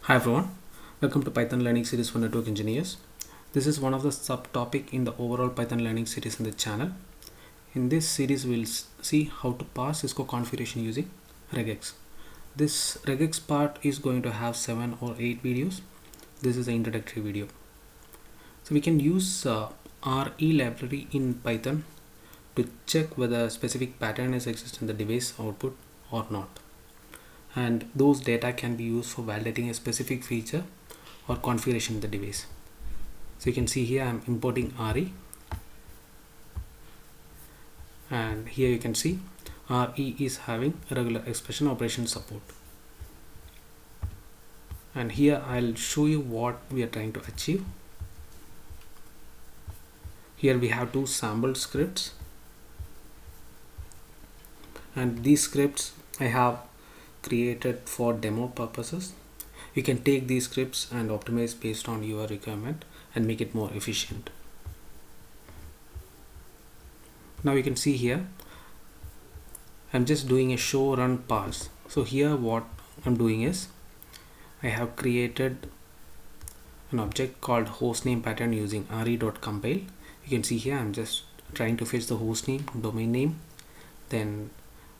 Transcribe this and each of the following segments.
Hi everyone, welcome to Python learning series for network engineers. This is one of the subtopic in the overall Python learning series in the channel. In this series we'll see how to parse Cisco configuration using RegEx. This RegEx part is going to have 7 or 8 videos. This is the introductory video. So we can use RE library in Python to check whether a specific pattern is exist in the device output or not. And those data can be used for validating a specific feature or configuration in the device. So you can see here I'm importing RE, and here you can see RE is having regular expression operation support, and here I'll show you what we are trying to achieve. Here we have two sample scripts, and these scripts I have created for demo purposes. You can take these scripts and optimize based on your requirement and make it more efficient. Now you can see here I'm just doing a show run parse. So here what I'm doing is I have created an object called hostname pattern using re.compile. You can see here I'm just trying to fetch the hostname, domain name, then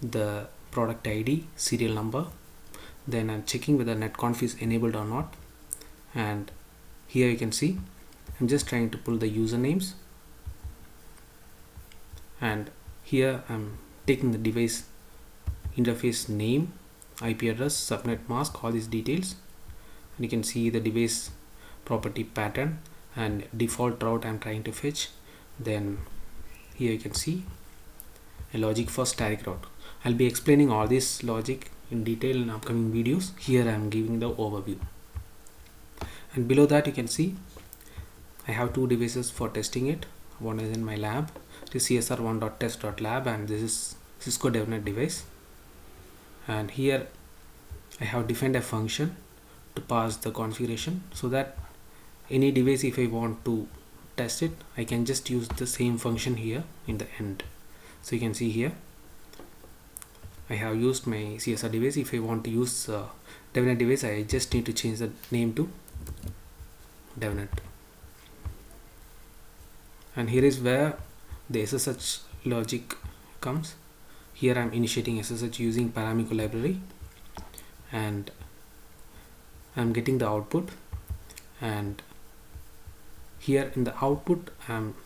the product ID, serial number, then I'm checking whether netconf is enabled or not, and here you can see I'm just trying to pull the usernames, and here I'm taking the device interface name, IP address, subnet mask, all these details, and you can see the device property pattern and default route I'm trying to fetch. Then here you can see a logic for static route. I'll be explaining all this logic in detail in upcoming videos. Here I am giving the overview, and below that you can see I have two devices for testing it. One is in my lab, this csr1.test.lab, and this is Cisco DevNet device. And here I have defined a function to parse the configuration so that any device, if I want to test it, I can just use the same function here in the end. So you can see here I have used my CSR device. If I want to use DevNet device, I just need to change the name to DevNet. And here is where the SSH logic comes. Here I am initiating SSH using paramiko library, and I am getting the output. And here in the output I am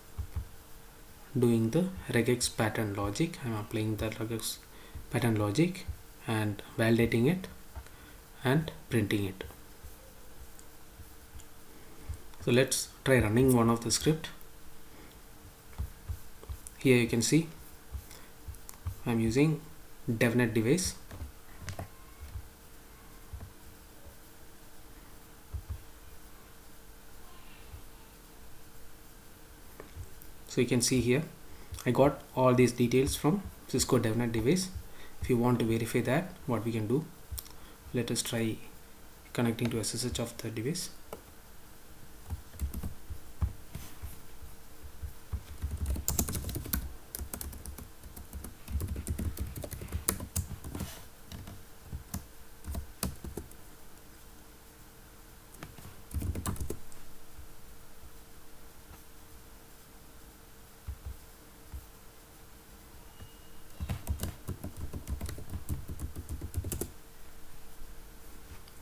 doing the RegEx pattern logic. I am applying the RegEx pattern logic and validating it and printing it. So let's try running one of the script. Here you can see I'm using DevNet device. So you can see here I got all these details from Cisco DevNet device. If you want to verify that, what we can do, let us try connecting to SSH of the device.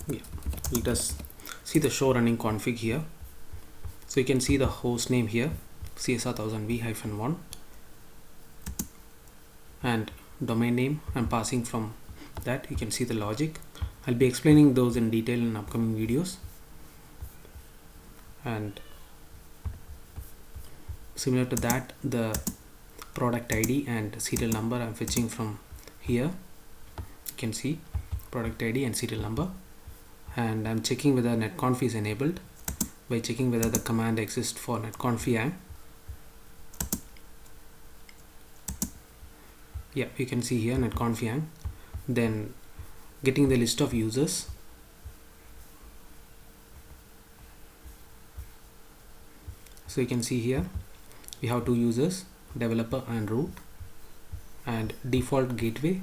Yeah, let us see the show running config here. So you can see the host name here, csr1000v-1, and domain name I'm passing from that. You can see the logic. I'll be explaining those in detail in upcoming videos. And similar to that, the product ID and serial number I'm fetching from here. You can see product ID and serial number, and I'm checking whether netconf is enabled by checking whether the command exists for netconf. Yeah, you can see here netconf. Then getting the list of users. So you can see here we have two users, developer and root, and default gateway.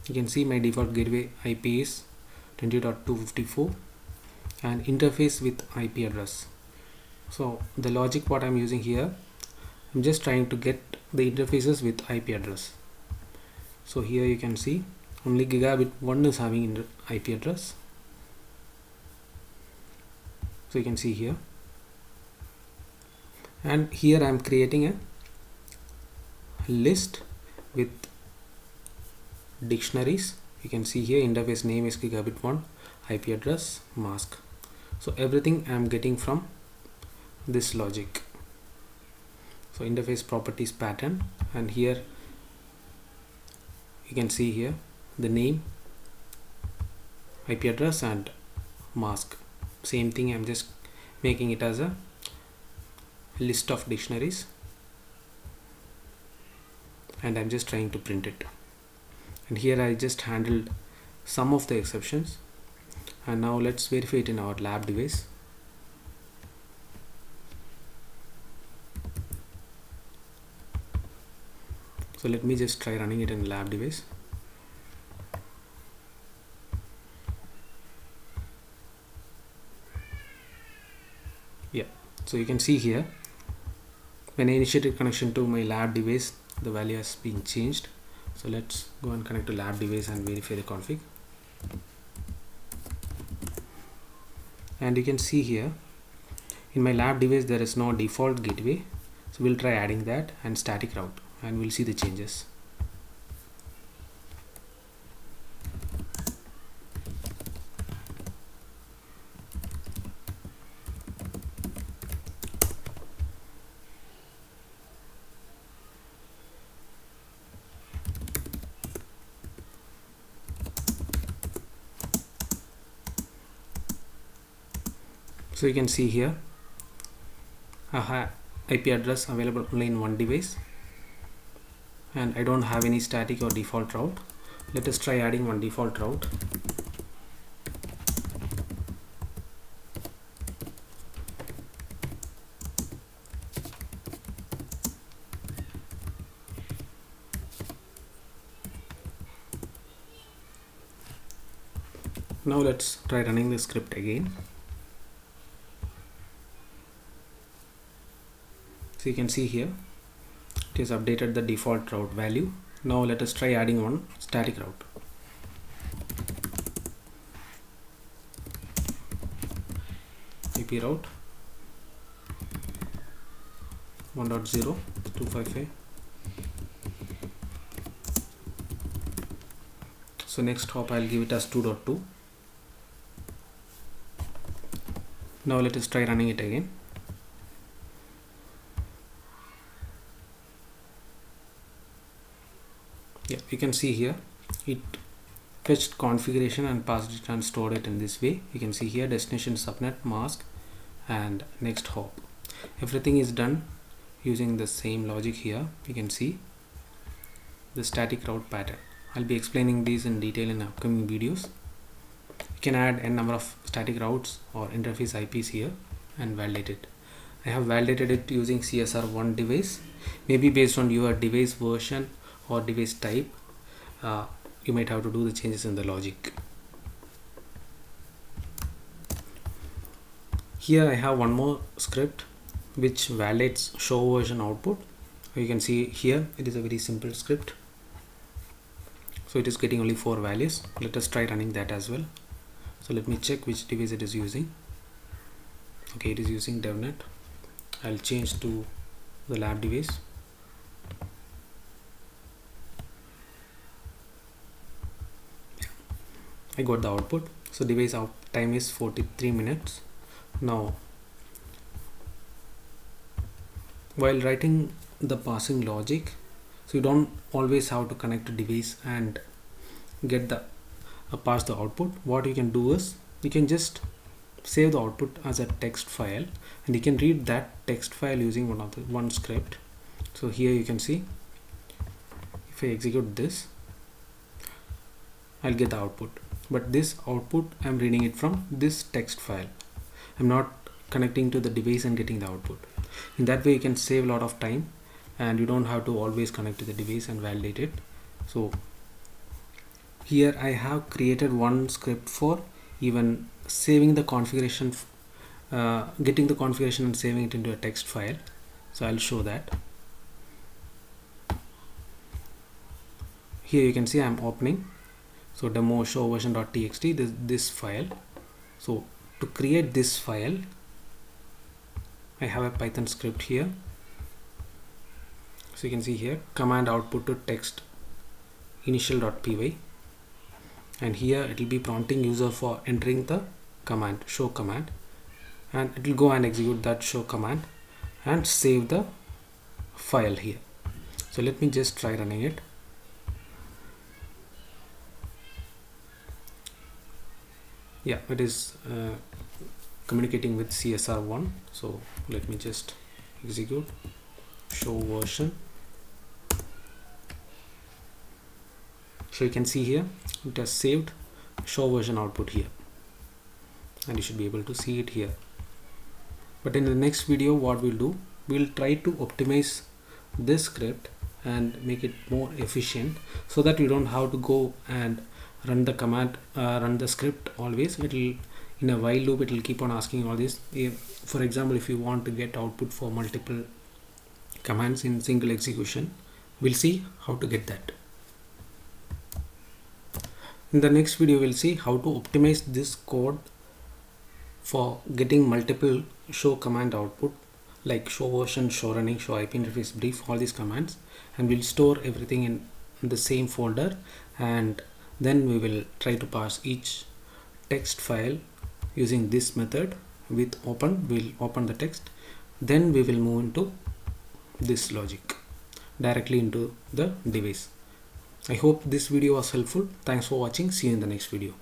You can see my default gateway IP is 20.254 and interface with IP address. So the logic what I'm using here, I'm just trying to get the interfaces with IP address. So here you can see only gigabit 1 is having IP address. So you can see here, and here I am creating a list with dictionaries. You can see here interface name is gigabit 1, IP address, mask. So everything I am getting from this logic. So interface properties pattern, and here you can see here the name, IP address and mask. Same thing, I'm just making it as a list of dictionaries and I'm just trying to print it. And here I just handled some of the exceptions, and now let's verify it in our lab device. So let me just try running it in lab device. Yeah, so you can see here when I initiated connection to my lab device, the value has been changed. So let's go and connect to lab device and verify the config. And you can see here in my lab device there is no default gateway, so we'll try adding that and static route, and we'll see the changes. So you can see here I have IP address available only in one device, and I don't have any static or default route. Let us try adding one default route. Now let's try running the script again. So you can see here it has updated the default route value. Now let us try adding one static route. IP route 1.0.255. So next hop I'll give it as 2.2. Now let us try running it again. Yeah, you can see here it fetched configuration and passed it and stored it in this way. You can see here destination, subnet, mask and next hop. Everything is done using the same logic here. You can see the static route pattern. I'll be explaining these in detail in upcoming videos. You can add n number of static routes or interface IPs here and validate it. I have validated it using CSR1 device. Maybe based on your device version or device type, you might have to do the changes in the logic. Here I have one more script which validates show version output. You can see here it is a very simple script. So it is getting only 4 values. Let us try running that as well. So let me check which device it is using. Okay, it is using DevNet. I'll change to the lab device. I got the output. So device out time is 43 minutes. Now while writing the parsing logic, so you don't always have to connect to device and get the parse the output. What you can do is you can just save the output as a text file, and you can read that text file using one script. So here you can see if I execute this, I'll get the output, but this output I'm reading it from this text file. I'm not connecting to the device and getting the output. In that way you can save a lot of time and you don't have to always connect to the device and validate it. So Here I have created one script for even saving the configuration, getting the configuration and saving it into a text file. So I'll show that. Here you can see I'm opening, so demo show version.txt, this file. So to create this file, I have a Python script here. So you can see here command output to text initial.py, and here it will be prompting user for entering the command, show command, and it will go and execute that show command and save the file here. So let me just try running it. Yeah, it is communicating with CSR1. So let me just execute show version. So you can see here it has saved show version output here, and you should be able to see it here. But in the next video, what we'll do, we'll try to optimize this script and make it more efficient, so that you don't have to go and run the command, run the script always. It will, in a while loop, it will keep on asking all this. For example, if you want to get output for multiple commands in single execution, we'll see how to get that. In the next video, we'll see how to optimize this code for getting multiple show command output, like show version, show running, show IP interface brief, all these commands, and we'll store everything in the same folder, and then we will try to parse each text file using this method with open. We'll open the text, then we will move into this logic directly into the device. I hope this video was helpful. Thanks for watching. See you in the next video.